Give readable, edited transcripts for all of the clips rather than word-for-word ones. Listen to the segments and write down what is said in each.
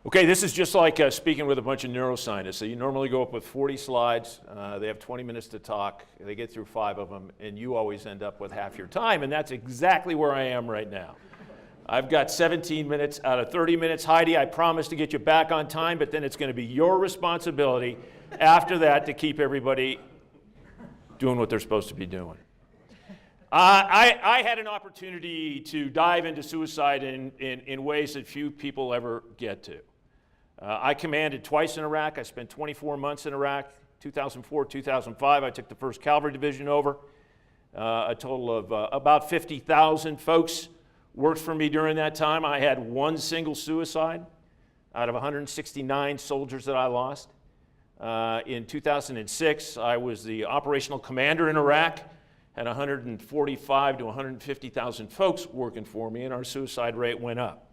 Okay, this is just like speaking with a bunch of neuroscientists. So you normally go up with 40 slides. They have 20 minutes to talk. They get through 5 of them, and you always end up with half your time, and that's exactly where I am right now. I've got 17 minutes out of 30 minutes. Heidi, I promise to get you back on time, but then it's going to be your responsibility after that to keep everybody doing what they're supposed to be doing. I had an opportunity to dive into suicide in ways that few people ever get to. I commanded twice in Iraq. I spent 24 months in Iraq. 2004, 2005, I took the 1st Cavalry Division over. A total of about 50,000 folks worked for me during that time. I had 1 single suicide out of 169 soldiers that I lost. In 2006, I was the operational commander in Iraq. Had 145 to 150,000 folks working for me, and our suicide rate went up.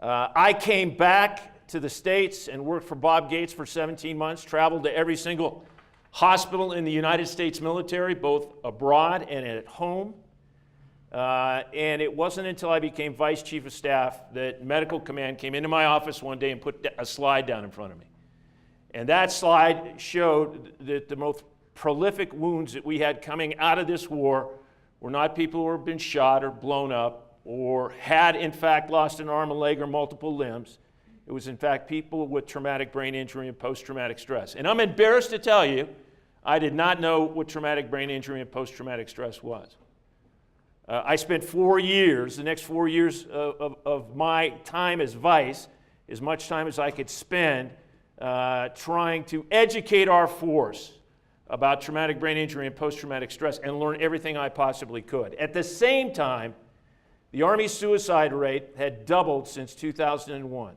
I came back to the States and worked for Bob Gates for 17 months, traveled to every single hospital in the United States military, both abroad and at home. And it wasn't until I became Vice Chief of Staff that Medical Command came into my office one day and put a slide down in front of me. And that slide showed that the most prolific wounds that we had coming out of this war were not people who had been shot or blown up or had, in fact, lost an arm, a leg, or multiple limbs. It was, in fact, people with traumatic brain injury and post-traumatic stress. And I'm embarrassed to tell you, I did not know what traumatic brain injury and post-traumatic stress was. I spent 4 years, the next 4 years of my time as vice, as much time as I could spend trying to educate our force about traumatic brain injury and post-traumatic stress and learn everything I possibly could. At the same time, the Army's suicide rate had doubled since 2001.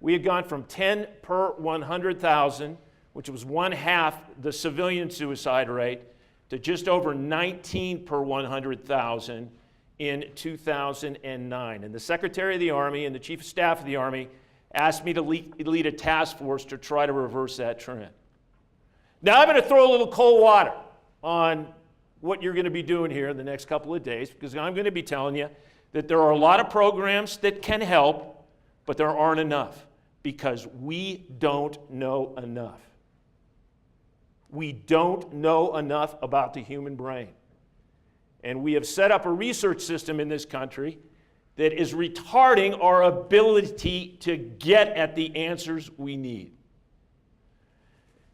We had gone from 10 per 100,000, which was 1/2 the civilian suicide rate, to just over 19 per 100,000 in 2009. And the Secretary of the Army and the Chief of Staff of the Army asked me to lead a task force to try to reverse that trend. Now I'm going to throw a little cold water on what you're going to be doing here in the next couple of days, because I'm going to be telling you that there are a lot of programs that can help, but there aren't enough, because we don't know enough. We don't know enough about the human brain. And we have set up a research system in this country that is retarding our ability to get at the answers we need.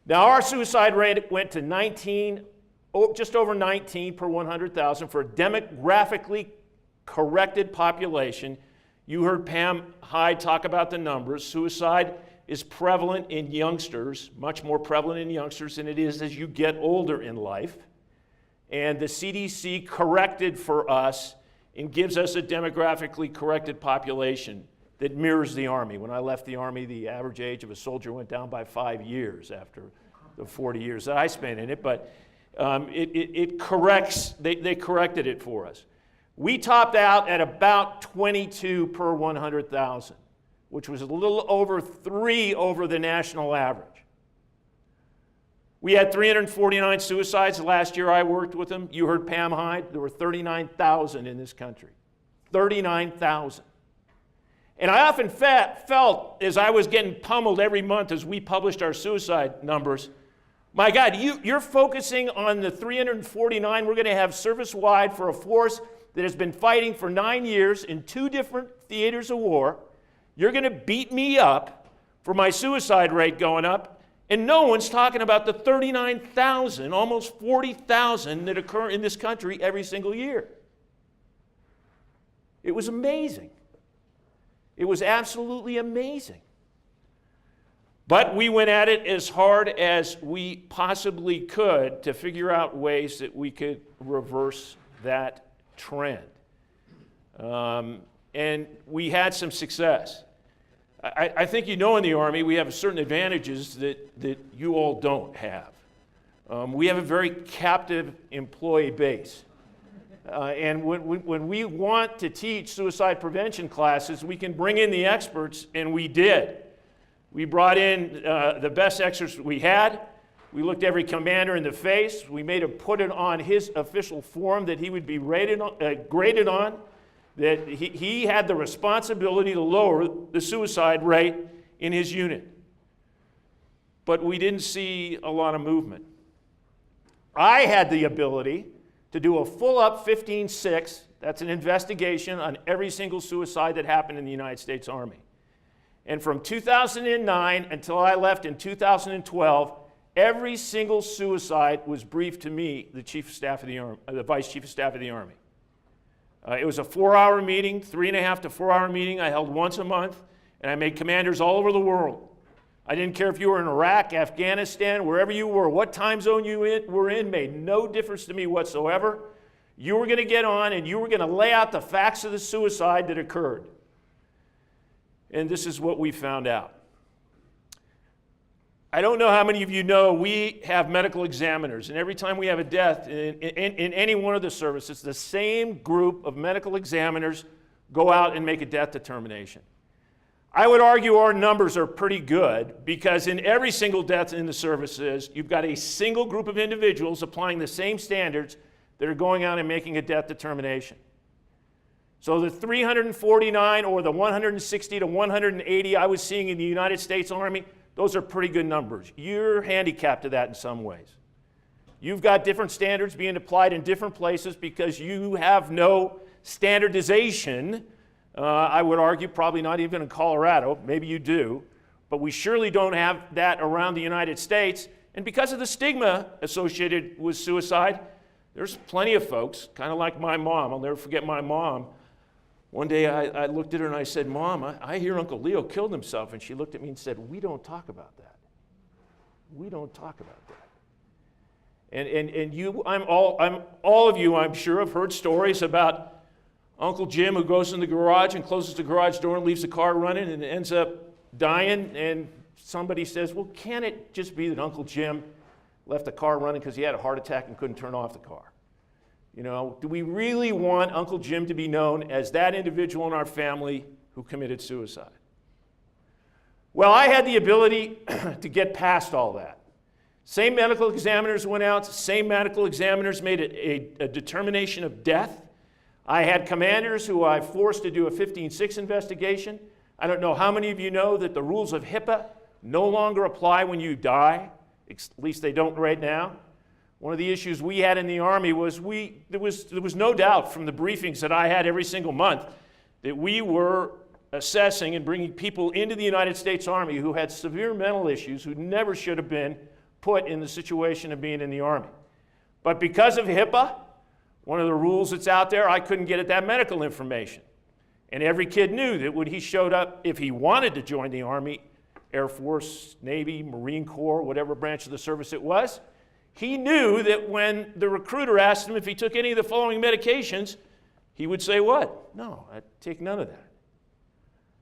Now, our suicide rate went to just over 19 per 100,000 for a demographically corrected population. You heard Pam Hyde talk about the numbers. Suicide is prevalent in youngsters, much more prevalent in youngsters than it is as you get older in life. And the CDC corrected for us and gives us a demographically corrected population that mirrors the Army. When I left the Army, the average age of a soldier went down by 5 years after the 40 years that I spent in it, but it corrects, they corrected it for us. We topped out at about 22 per 100,000, which was a little over 3 over the national average. We had 349 suicides last year I worked with them. You heard Pam Hyde, there were 39,000 in this country. 39,000. And I often felt, as I was getting pummeled every month as we published our suicide numbers, my God, you're focusing on the 349 we're going to have service-wide for a force that has been fighting for 9 years in 2 different theaters of war. You're going to beat me up for my suicide rate going up, and no one's talking about the 39,000, almost 40,000 that occur in this country every single year. It was amazing. It was absolutely amazing. But we went at it as hard as we possibly could to figure out ways that we could reverse that trend. And we had some success. I think you know in the Army we have certain advantages that you all don't have. We have a very captive employee base. And when we want to teach suicide prevention classes, we can bring in the experts, and we did. We brought in the best experts we had. We looked every commander in the face. We made him put it on his official form that he would be graded on, that he had the responsibility to lower the suicide rate in his unit. But we didn't see a lot of movement. I had the ability to do a full-up 15-6, that's an investigation on every single suicide that happened in the United States Army. And from 2009 until I left in 2012, every single suicide was briefed to me, the Chief of Staff of the Army, the Vice Chief of Staff of the Army. It was a 4-hour meeting, 3.5 to 4-hour meeting I held once a month, and I made commanders all over the world. I didn't care if you were in Iraq, Afghanistan, wherever you were, what time zone you were in, made no difference to me whatsoever. You were going to get on and you were going to lay out the facts of the suicide that occurred. And this is what we found out. I don't know how many of you know we have medical examiners, and every time we have a death in any one of the services, the same group of medical examiners go out and make a death determination. I would argue our numbers are pretty good because in every single death in the services, you've got a single group of individuals applying the same standards that are going out and making a death determination. So the 349 or the 160 to 180 I was seeing in the United States Army, those are pretty good numbers. You're handicapped to that in some ways. You've got different standards being applied in different places because you have no standardization. I would argue probably not even in Colorado. Maybe you do. But we surely don't have that around the United States. And because of the stigma associated with suicide, there's plenty of folks, kind of like my mom. I'll never forget my mom. One day I looked at her and I said, Mom, I hear Uncle Leo killed himself. And she looked at me and said, we don't talk about that. We don't talk about that. And you, all of you, I'm sure, have heard stories about Uncle Jim who goes in the garage and closes the garage door and leaves the car running and ends up dying. And somebody says, well, can it just be that Uncle Jim left the car running because he had a heart attack and couldn't turn off the car? You know, do we really want Uncle Jim to be known as that individual in our family who committed suicide? Well, I had the ability to get past all that. Same medical examiners went out, same medical examiners made a determination of death. I had commanders who I forced to do a 15-6 investigation. I don't know how many of you know that the rules of HIPAA no longer apply when you die. At least they don't right now. One of the issues we had in the Army was there was no doubt from the briefings that I had every single month that we were assessing and bringing people into the United States Army who had severe mental issues, who never should have been put in the situation of being in the Army. But because of HIPAA, one of the rules that's out there, I couldn't get at that medical information. And every kid knew that when he showed up, if he wanted to join the Army, Air Force, Navy, Marine Corps, whatever branch of the service it was, he knew that when the recruiter asked him if he took any of the following medications, he would say what? No, I take none of that.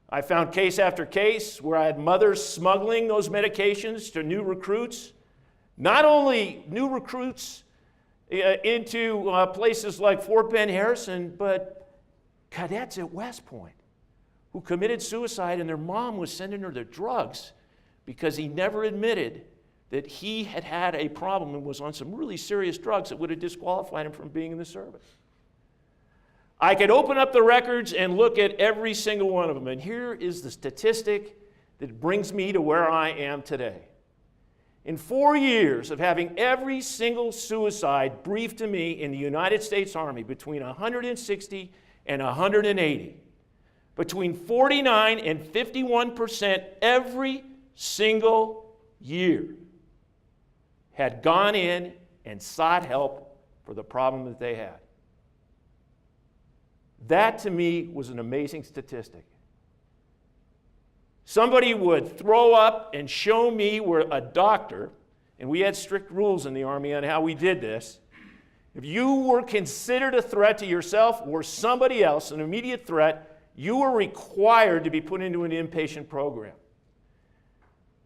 I found case after case where I had mothers smuggling those medications to new recruits. Not only new recruits into places like Fort Bend Harrison, but cadets at West Point who committed suicide and their mom was sending her their drugs because he never admitted that he had had a problem and was on some really serious drugs that would have disqualified him from being in the service. I could open up the records and look at every single one of them, and here is the statistic that brings me to where I am today. In 4 years of having every single suicide briefed to me in the United States Army, between 160 and 180, between 49 and 51% every single year had gone in and sought help for the problem that they had. That, to me, was an amazing statistic. Somebody would throw up and show me where a doctor, and we had strict rules in the Army on how we did this, if you were considered a threat to yourself or somebody else, an immediate threat, you were required to be put into an inpatient program.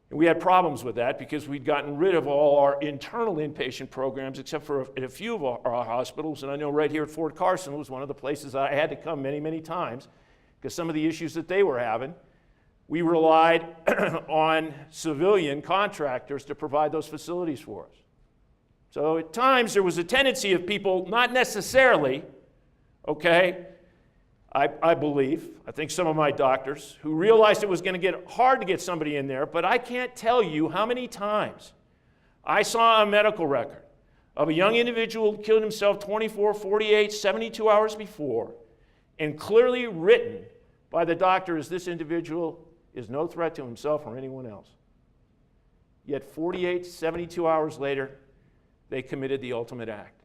And we had problems with that because we'd gotten rid of all our internal inpatient programs except for a few of our hospitals. And I know right here at Fort Carson was one of the places I had to come many, many times because some of the issues that they were having, we relied on civilian contractors to provide those facilities for us. So at times there was a tendency of people not necessarily, I believe, I think some of my doctors, who realized it was going to get hard to get somebody in there, but I can't tell you how many times I saw a medical record of a young individual who killed himself 24, 48, 72 hours before, and clearly written by the doctor as this individual is no threat to himself or anyone else. Yet 48, 72 hours later, they committed the ultimate act.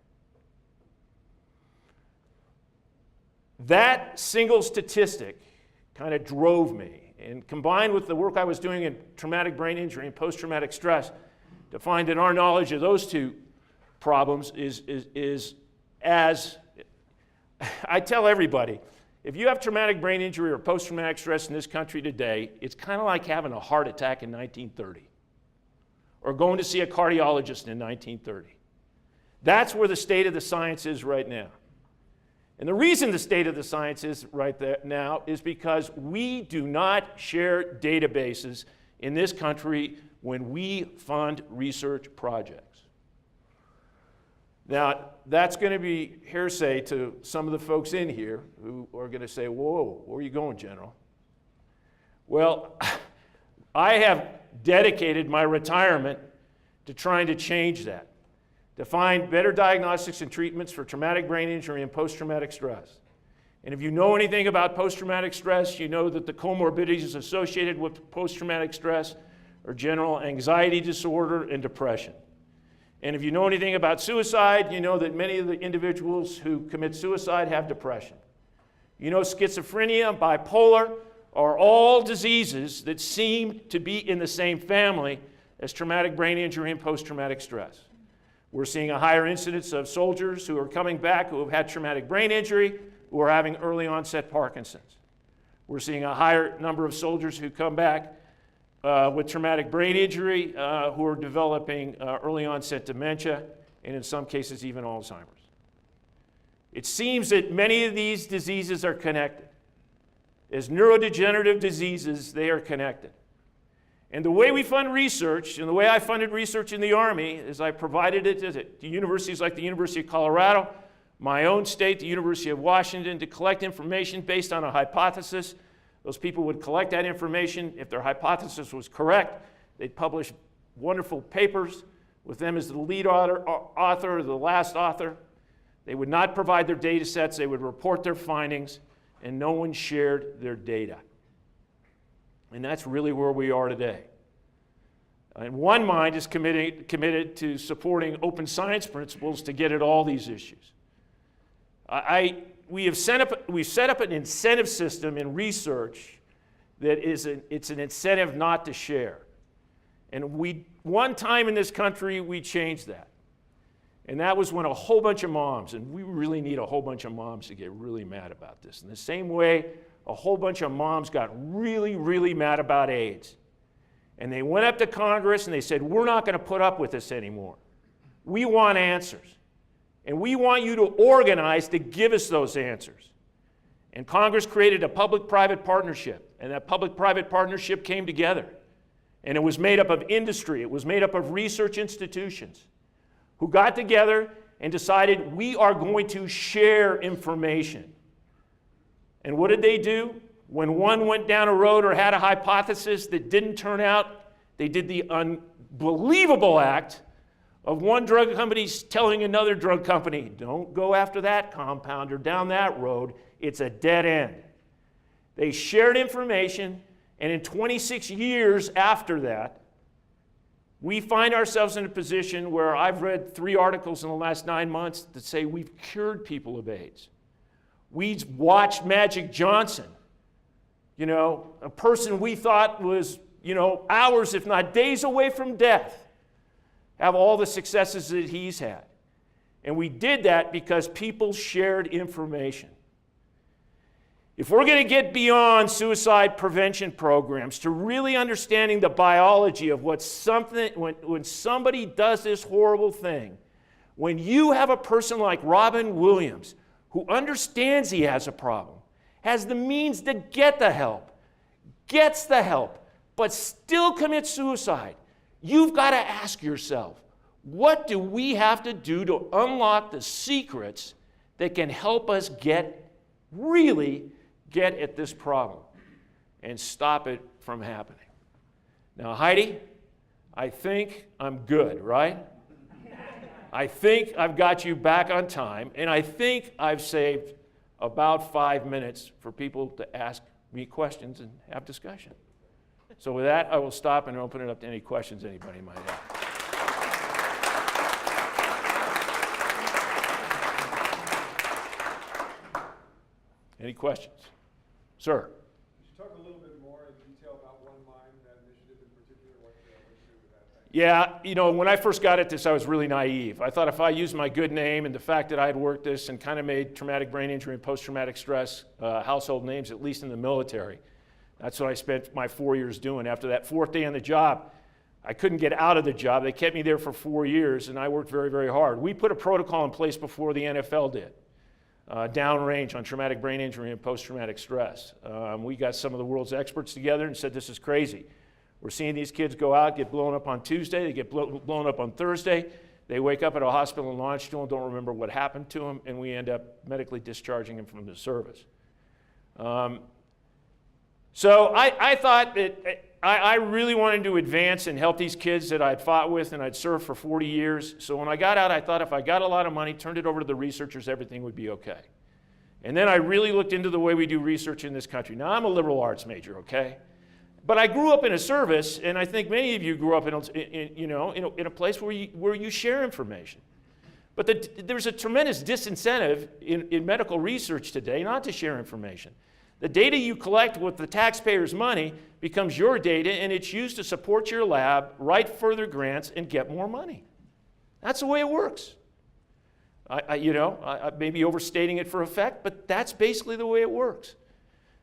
That single statistic kind of drove me, and combined with the work I was doing in traumatic brain injury and post-traumatic stress, to find that our knowledge of those two problems is as, I tell everybody, if you have traumatic brain injury or post-traumatic stress in this country today, it's kind of like having a heart attack in 1930 or going to see a cardiologist in 1930. That's where the state of the science is right now. And the reason the state of the science is right there now is because we do not share databases in this country when we fund research projects. Now, that's going to be hearsay to some of the folks in here who are going to say, whoa, where are you going, General? Well, I have dedicated my retirement to trying to change that, to find better diagnostics and treatments for traumatic brain injury and post-traumatic stress. And if you know anything about post-traumatic stress, you know that the comorbidities associated with post-traumatic stress are general anxiety disorder and depression. And if you know anything about suicide, you know that many of the individuals who commit suicide have depression. You know schizophrenia and bipolar are all diseases that seem to be in the same family as traumatic brain injury and post-traumatic stress. We're seeing a higher incidence of soldiers who are coming back who have had traumatic brain injury who are having early onset Parkinson's. We're seeing a higher number of soldiers who come back with traumatic brain injury who are developing early onset dementia and in some cases even Alzheimer's. It seems that many of these diseases are connected. As neurodegenerative diseases, they are connected. And the way we fund research, and the way I funded research in the Army, is I provided it to universities like the University of Colorado, my own state, the University of Washington, to collect information based on a hypothesis. Those people would collect that information. If their hypothesis was correct, they'd publish wonderful papers with them as the lead author or the last author. They would not provide their data sets. They would report their findings, and no one shared their data. And that's really where we are today. And One Mind is committed to supporting open science principles to get at all these issues. We've set up an incentive system in research that it's an incentive not to share. And one time in this country, we changed that. And that was when a whole bunch of moms, and we really need a whole bunch of moms to get really mad about this. In the same way, a whole bunch of moms got really, really mad about AIDS. And they went up to Congress and they said, we're not going to put up with this anymore. We want answers. And we want you to organize to give us those answers. And Congress created a public-private partnership. And that public-private partnership came together. And it was made up of industry. It was made up of research institutions who got together and decided we are going to share information. And what did they do? When one went down a road or had a hypothesis that didn't turn out, they did the unbelievable act of one drug company telling another drug company, don't go after that compound or down that road, it's a dead end. They shared information, and in 26 years after that, we find ourselves in a position where I've read 3 articles in the last 9 months that say we've cured people of AIDS. We watched Magic Johnson, a person we thought was, hours, if not days away from death, have all the successes that he's had. And we did that because people shared information. If we're going to get beyond suicide prevention programs to really understanding the biology of when somebody does this horrible thing, when you have a person like Robin Williams who understands he has a problem, has the means to get the help, gets the help, but still commits suicide, you've got to ask yourself, what do we have to do to unlock the secrets that can help us get really get at this problem and stop it from happening. Now, Heidi, I think I'm good, right? I think I've got you back on time, and I think I've saved about 5 minutes for people to ask me questions and have discussion. So with that, I will stop and open it up to any questions anybody might have. Any questions? Sir? Could you talk a little bit more in detail about One Mind, that initiative in particular, what you do with that? Yeah, you know, when I first got at this, I was really naive. I thought if I used my good name and the fact that I had worked this and kind of made traumatic brain injury and post-traumatic stress household names, at least in the military. That's what I spent my 4 years doing. After that 4th day on the job, I couldn't get out of the job. They kept me there for 4 years, and I worked very, very hard. We put a protocol in place before the NFL did, downrange on traumatic brain injury and post-traumatic stress. We got some of the world's experts together and said, this is crazy. We're seeing these kids go out, get blown up on Tuesday, they get blown up on Thursday, they wake up at a hospital in longitudinal, don't remember what happened to them, and we end up medically discharging them from the service. So I thought that I really wanted to advance and help these kids that I'd fought with and I'd served for 40 years. So when I got out, I thought if I got a lot of money, turned it over to the researchers, everything would be okay. And then I really looked into the way we do research in this country. Now, I'm a liberal arts major, okay? But I grew up in a service, and I think many of you grew up in a place where you share information. But there's a tremendous disincentive in medical research today not to share information. The data you collect with the taxpayers' money becomes your data, and it's used to support your lab, write further grants, and get more money. That's the way it works. I may be overstating it for effect, but that's basically the way it works.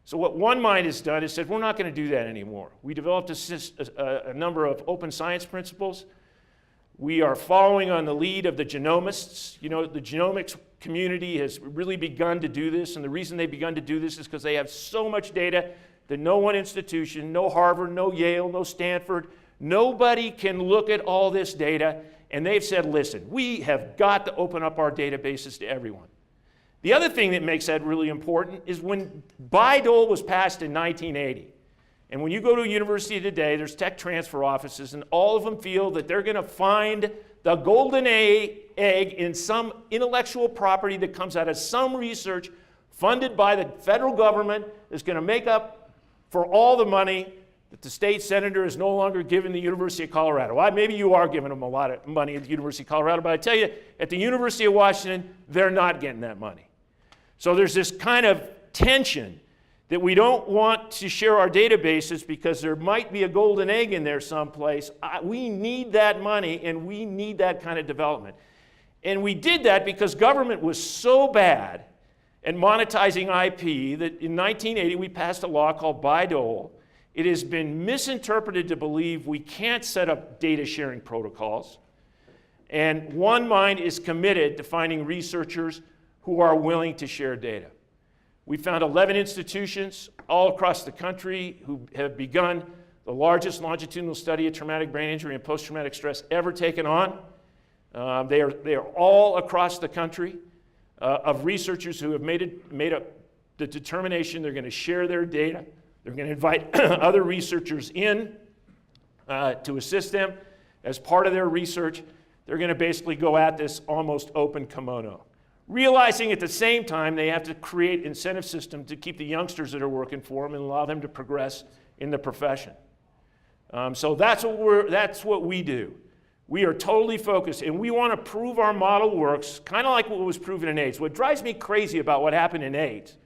So what One Mind has done is said, we're not going to do that anymore. We developed a number of open science principles. We are following on the lead of the genomists. You know, the genomics community has really begun to do this, and the reason they've begun to do this is because they have so much data that no one institution, no Harvard, no Yale, no Stanford, nobody can look at all this data, and they've said, listen, we have got to open up our databases to everyone. The other thing that makes that really important is when Bayh-Dole was passed in 1980, and when you go to a university today, there's tech transfer offices, and all of them feel that they're going to find the golden egg in some intellectual property that comes out of some research funded by the federal government that's going to make up for all the money that the state senator is no longer giving the University of Colorado. Well, maybe you are giving them a lot of money at the University of Colorado, but I tell you, at the University of Washington, they're not getting that money. So there's this kind of tension that we don't want to share our databases because there might be a golden egg in there someplace. We need that money, and we need that kind of development. And we did that because government was so bad at monetizing IP that in 1980 we passed a law called Bayh-Dole. It has been misinterpreted to believe we can't set up data sharing protocols. And One Mind is committed to finding researchers who are willing to share data. We found 11 institutions all across the country who have begun the largest longitudinal study of traumatic brain injury and post-traumatic stress ever taken on. They are all across the country of researchers who have made up the determination they're going to share their data. They're going to invite other researchers in to assist them as part of their research. They're going to basically go at this almost open kimono, realizing at the same time they have to create incentive system to keep the youngsters that are working for them and allow them to progress in the profession. So that's what we do. We are totally focused, and we want to prove our model works, kind of like what was proven in AIDS. What drives me crazy about what happened in AIDS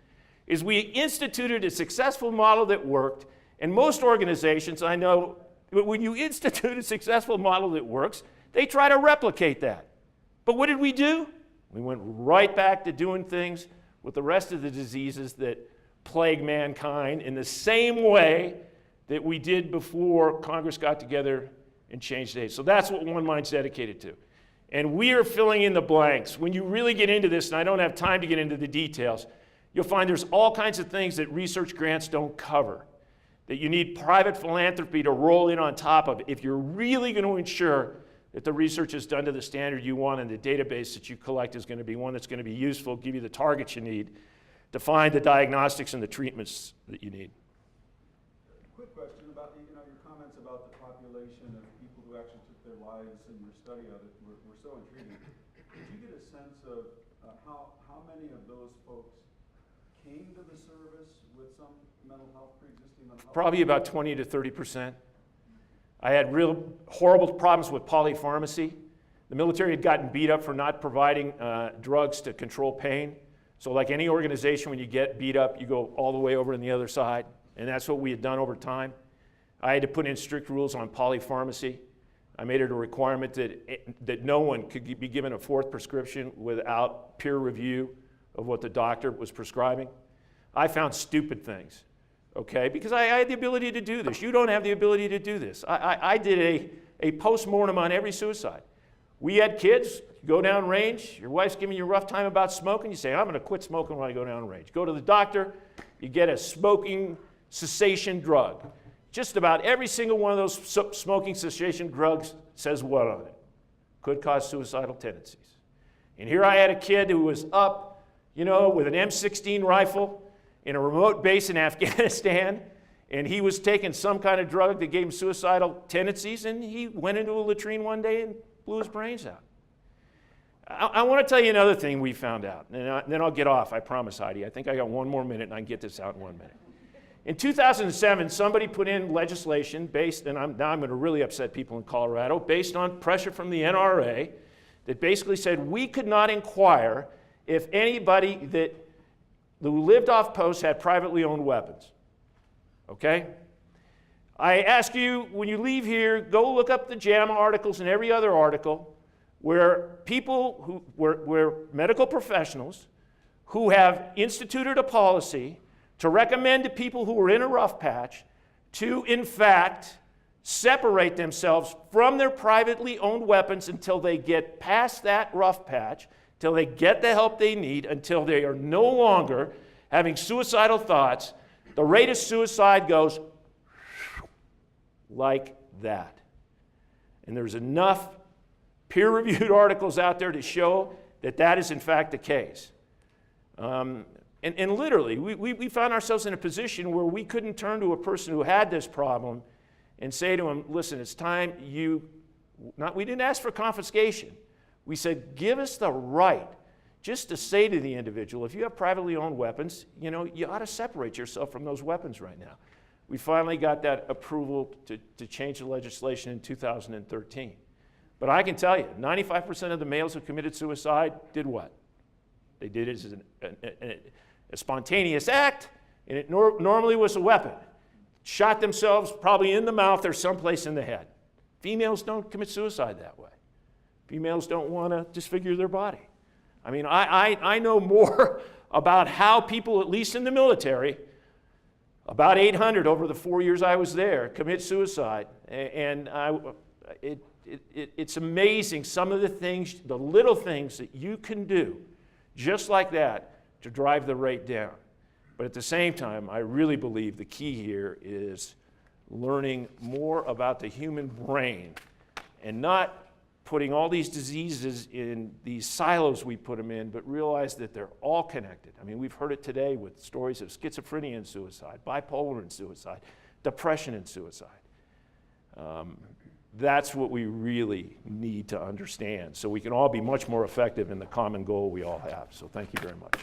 is we instituted a successful model that worked, and most organizations, I know, when you institute a successful model that works, they try to replicate that. But what did we do? We went right back to doing things with the rest of the diseases that plague mankind in the same way that we did before Congress got together and changed AIDS. So that's what One Mind's dedicated to. And we are filling in the blanks. When you really get into this, and I don't have time to get into the details, you'll find there's all kinds of things that research grants don't cover, that you need private philanthropy to roll in on top of if you're really going to ensure that the research is done to the standard you want and the database that you collect is going to be one that's going to be useful, give you the targets you need. to find the diagnostics and the treatments that you need. Quick question about your comments about the population of people who actually took their lives and your study of it were so intriguing. Did you get a sense of how many of those folks came to the service with some mental health, pre-existing mental health? Probably about 20 to 30%. I had real horrible problems with polypharmacy. The military had gotten beat up for not providing drugs to control pain. So like any organization, when you get beat up, you go all the way over on the other side. And that's what we had done over time. I had to put in strict rules on polypharmacy. I made it a requirement that no one could be given a fourth prescription without peer review of what the doctor was prescribing. I found stupid things, okay? Because I had the ability to do this. You don't have the ability to do this. I did a post-mortem on every suicide. We had kids, go down range, your wife's giving you a rough time about smoking, you say, I'm gonna quit smoking when I go down range. Go to the doctor, you get a smoking cessation drug. Just about every single one of those smoking cessation drugs says what on it? Could cause suicidal tendencies. And here I had a kid who was up, with an M16 rifle in a remote base in Afghanistan, and he was taking some kind of drug that gave him suicidal tendencies, and he went into a latrine one day and blew his brains out. I want to tell you another thing we found out, and then I'll get off, I promise, Heidi. I think I got one more minute, and I can get this out in 1 minute. In 2007, somebody put in legislation based, and now I'm going to really upset people in Colorado, based on pressure from the NRA, that basically said we could not inquire if anybody who lived off post had privately owned weapons. Okay? I ask you, when you leave here, go look up the JAMA articles and every other article where where medical professionals who have instituted a policy to recommend to people who are in a rough patch to, in fact, separate themselves from their privately owned weapons until they get past that rough patch, till they get the help they need, until they are no longer having suicidal thoughts. The rate of suicide goes like that. And there's enough peer-reviewed articles out there to show that that is in fact the case. And literally, we found ourselves in a position where we couldn't turn to a person who had this problem and say to him, listen, it's time we didn't ask for confiscation. We said, give us the right just to say to the individual, if you have privately owned weapons, you ought to separate yourself from those weapons right now. We finally got that approval to change the legislation in 2013. But I can tell you, 95% of the males who committed suicide did what? They did it as a spontaneous act, and it normally was a weapon. Shot themselves probably in the mouth or someplace in the head. Females don't commit suicide that way. Females don't want to disfigure their body. I mean, I know more about how people, at least in the military, about 800 over the 4 years I was there, commit suicide. And it's amazing some of the things, the little things that you can do just like that to drive the rate down. But at the same time, I really believe the key here is learning more about the human brain and not putting all these diseases in these silos we put them in, but realize that they're all connected. I mean, we've heard it today with stories of schizophrenia and suicide, bipolar and suicide, depression and suicide. That's what we really need to understand so we can all be much more effective in the common goal we all have. So thank you very much.